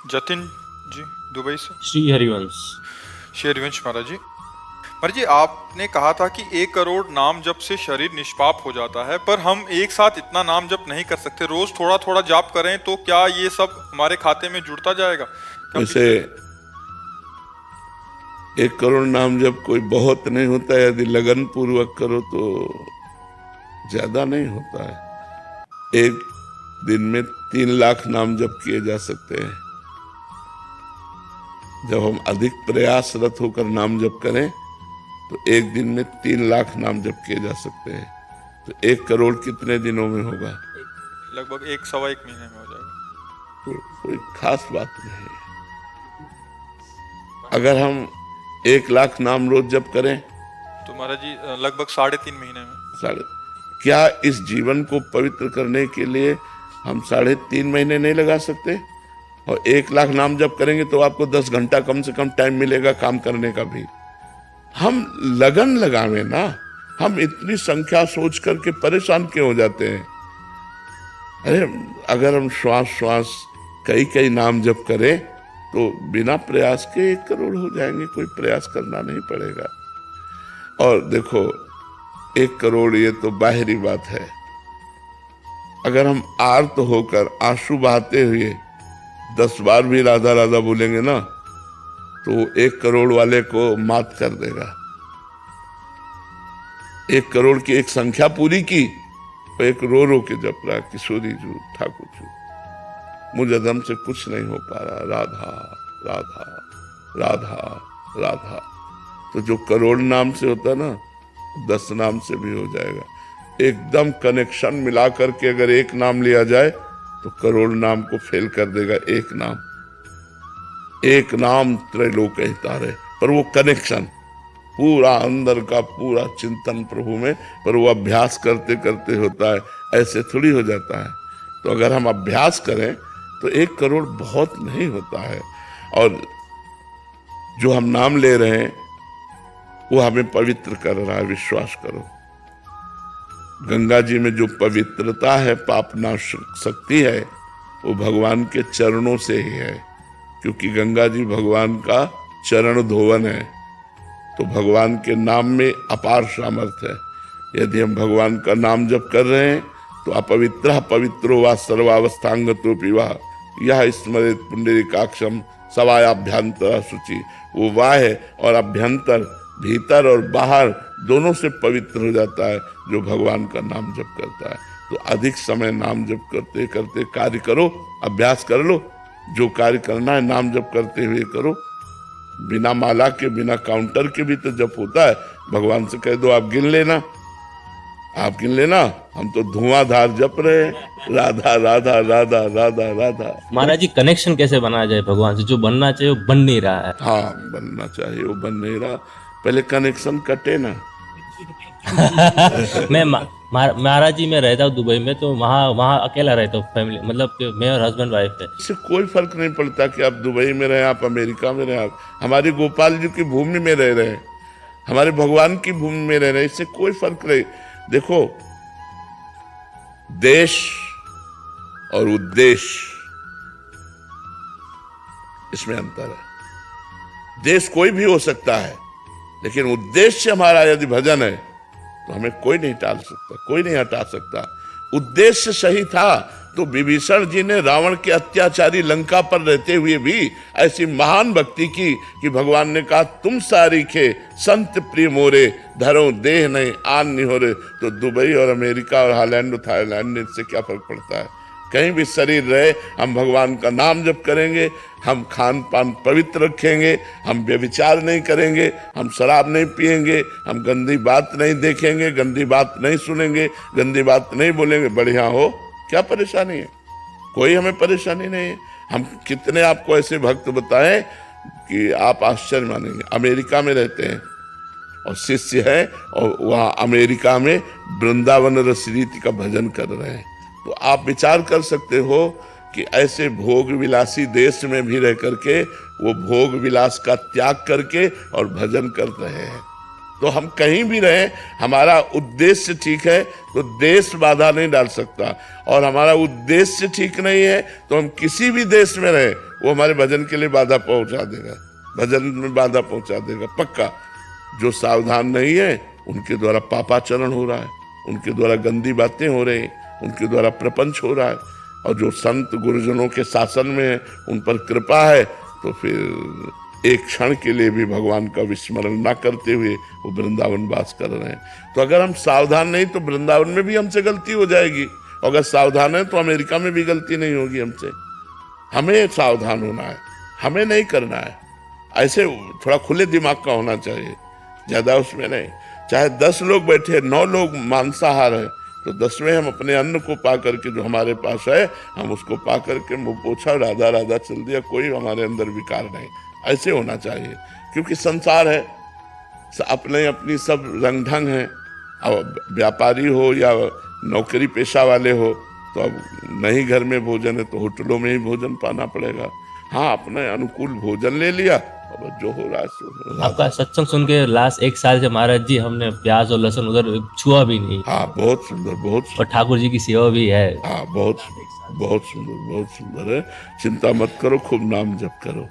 जतिन जी, Dubai से। श्री हरिवंश। श्री हरिवंश महाराज जी। महाराज जी, आपने कहा था कि 1 करोड़ नाम जप से शरीर निष्पाप हो जाता है, पर हम एक साथ इतना नाम जप नहीं कर सकते। रोज थोड़ा थोड़ा जाप करें तो क्या ये सब हमारे खाते में जुड़ता जाएगा? क्या वैसे पिछले 1 करोड़ नाम जब कोई बहुत नहीं होता है, यदि लगन पूर्वक करो तो ज्यादा नहीं होता है। एक दिन में 3 लाख नाम जप किए जा सकते हैं। जब हम अधिक प्रयासरत होकर नाम जप करें तो एक दिन में 3 लाख नाम जप किए जा सकते हैं। तो 1 करोड़ कितने दिनों में होगा? लगभग 1 सवा 1 महीने में हो जाएगा। कोई खास बात नहीं। अगर हम 1 लाख नाम रोज जप करें तो महाराज जी लगभग 3.5 महीने में। साढ़े क्या इस जीवन को पवित्र करने के लिए हम 3.5 महीने नहीं लगा सकते? और 1 लाख नाम जप करेंगे तो आपको 10 घंटा कम से कम टाइम मिलेगा काम करने का भी। हम लगन लगावे ना। हम इतनी संख्या सोच करके परेशान क्यों हो जाते हैं? अरे अगर हम श्वास श्वास कई कई नाम जप करें तो बिना प्रयास के 1 करोड़ हो जाएंगे। कोई प्रयास करना नहीं पड़ेगा। और देखो, 1 करोड़ ये तो बाहरी बात है। अगर हम आर्त होकर आंसू बहाते हुए 10 बार भी राधा राधा बोलेंगे ना तो 1 करोड़ वाले को मात कर देगा। 1 करोड़ की एक संख्या पूरी की तो एक रो के जप रहा, किशोरी जू ठाकुर जू, मुझ अदम से कुछ नहीं हो पा रहा, राधा राधा राधा राधा। तो जो करोड़ नाम से होता ना 10 नाम से भी हो जाएगा। एकदम कनेक्शन मिला करके अगर एक नाम लिया जाए तो करोड़ नाम को फेल कर देगा। एक नाम त्रैलोक हितारे, पर वो कनेक्शन पूरा अंदर का पूरा चिंतन प्रभु में, पर वो अभ्यास करते करते होता है, ऐसे थोड़ी हो जाता है। तो अगर हम अभ्यास करें तो 1 करोड़ बहुत नहीं होता है। और जो हम नाम ले रहे हैं वो हमें पवित्र कर रहा है, विश्वास करो। गंगा जी में जो पवित्रता है, पाप नाश शक्ति है, वो भगवान के चरणों से ही है। क्योंकि गंगा जी भगवान का चरण धोवन है। तो भगवान के नाम में अपार सामर्थ्य है। यदि हम भगवान का नाम जप कर रहे हैं तो अपवित्र पवित्रो वा सर्वावस्थांगतो पिवा यह स्मरेत पुंडरीकाक्षम सवायाभ्यंतर शुचि। वो वाह और अभ्यंतर, भीतर और बाहर दोनों से पवित्र हो जाता है जो भगवान का नाम जप करता है। तो अधिक समय नाम जप करते करते कार्य करो, अभ्यास कर लो। जो कार्य करना है नाम जप करते हुए करो। बिना माला के, बिना काउंटर के भी तो जप होता है। भगवान से कह दो आप गिन लेना, आप गिन लेना, हम तो धुआंधार जप रहे हैं, राधा राधा राधा राधा राधा। महाराज जी, कनेक्शन कैसे बनाया जाए भगवान से? जो बनना चाहिए वो बन नहीं रहा है। हाँ, बनना चाहिए, वो बन नहीं रहा। पहले कनेक्शन कटे ना। मैं महाराज जी मैं रहता हूँ दुबई में, तो वहाँ अकेला रहता हूँ, फैमिली मतलब कि मैं और हस्बैंड वाइफ है। इससे कोई फर्क नहीं पड़ता कि आप दुबई में रहे, आप अमेरिका में रहे, आप हमारी गोपाल जी की भूमि में रह रहे हैं, हमारे भगवान की भूमि में रह रहे हैं। इससे कोई फर्क नहीं। देखो, देश और उद्देश्य, इसमें अंतर है। देश कोई भी हो सकता है, लेकिन उद्देश्य हमारा यदि भजन है तो हमें कोई नहीं टाल सकता, कोई नहीं हटा सकता। उद्देश्य सही था तो विभीषण जी ने रावण के अत्याचारी लंका पर रहते हुए भी ऐसी महान भक्ति की कि भगवान ने कहा तुम सारीखे संत प्रिय मोरे, धरो देह नहीं आन निहोरे। तो दुबई और अमेरिका और हॉलैंड और थाईलैंड, इससे क्या फर्क पड़ता है? कहीं भी शरीर रहे, हम भगवान का नाम जप करेंगे, हम खान पान पवित्र रखेंगे, हम व्यभिचार नहीं करेंगे, हम शराब नहीं पिएंगे, हम गंदी बात नहीं देखेंगे, गंदी बात नहीं सुनेंगे, गंदी बात नहीं बोलेंगे। बढ़िया हो, क्या परेशानी है? कोई हमें परेशानी नहीं है। हम कितने आपको ऐसे भक्त बताएं कि आप आश्चर्य मानेंगे। अमेरिका में रहते हैं और शिष्य है, और वहाँ अमेरिका में वृंदावन रस रीति का भजन कर रहे हैं। तो आप विचार कर सकते हो कि ऐसे भोग विलासी देश में भी रह करके वो भोग विलास का त्याग करके और भजन कर रहे हैं। तो हम कहीं भी रहें, हमारा उद्देश्य ठीक है तो देश बाधा नहीं डाल सकता, और हमारा उद्देश्य ठीक नहीं है तो हम किसी भी देश में रहें वो हमारे भजन के लिए बाधा पहुंचा देगा, भजन में बाधा पहुंचा देगा पक्का। जो सावधान नहीं है उनके द्वारा पापाचरण हो रहा है, उनके द्वारा गंदी बातें हो रही, उनके द्वारा प्रपंच हो रहा है, और जो संत गुरुजनों के शासन में है उन पर कृपा है तो फिर एक क्षण के लिए भी भगवान का विस्मरण ना करते हुए वो वृंदावन वास कर रहे हैं। तो अगर हम सावधान नहीं तो वृंदावन में भी हमसे गलती हो जाएगी, अगर सावधान है तो अमेरिका में भी गलती नहीं होगी हमसे। हमें सावधान होना है, हमें नहीं करना है। ऐसे थोड़ा खुले दिमाग का होना चाहिए, ज्यादा उसमें नहीं। चाहे 10 लोग बैठे, 9 लोग मांसाहार है, तो 10वें हम अपने अन्न को पा करके जो हमारे पास है हम उसको पा करके मुंह पोछा राधा राधा चल दिया, कोई हमारे अंदर विकार नहीं। ऐसे होना चाहिए, क्योंकि संसार है, अपने अपनी सब रंग ढंग है। अब व्यापारी हो या नौकरी पेशा वाले हो तो अब नहीं घर में भोजन है तो होटलों में ही भोजन पाना पड़ेगा। हाँ, अपने अनुकूल भोजन ले लिया, अब जो हो रहा है सो हो रहा है। आपका सत्संग सुन के लास्ट 1 साल से महाराज जी हमने प्याज और लहसुन उधर छुआ भी नहीं। हाँ, बहुत सुंदर, बहुत और सुंदर। ठाकुर जी की सेवा भी है। हाँ, बहुत बहुत सुंदर, बहुत सुंदर है। चिंता मत करो, खूब नाम जप करो।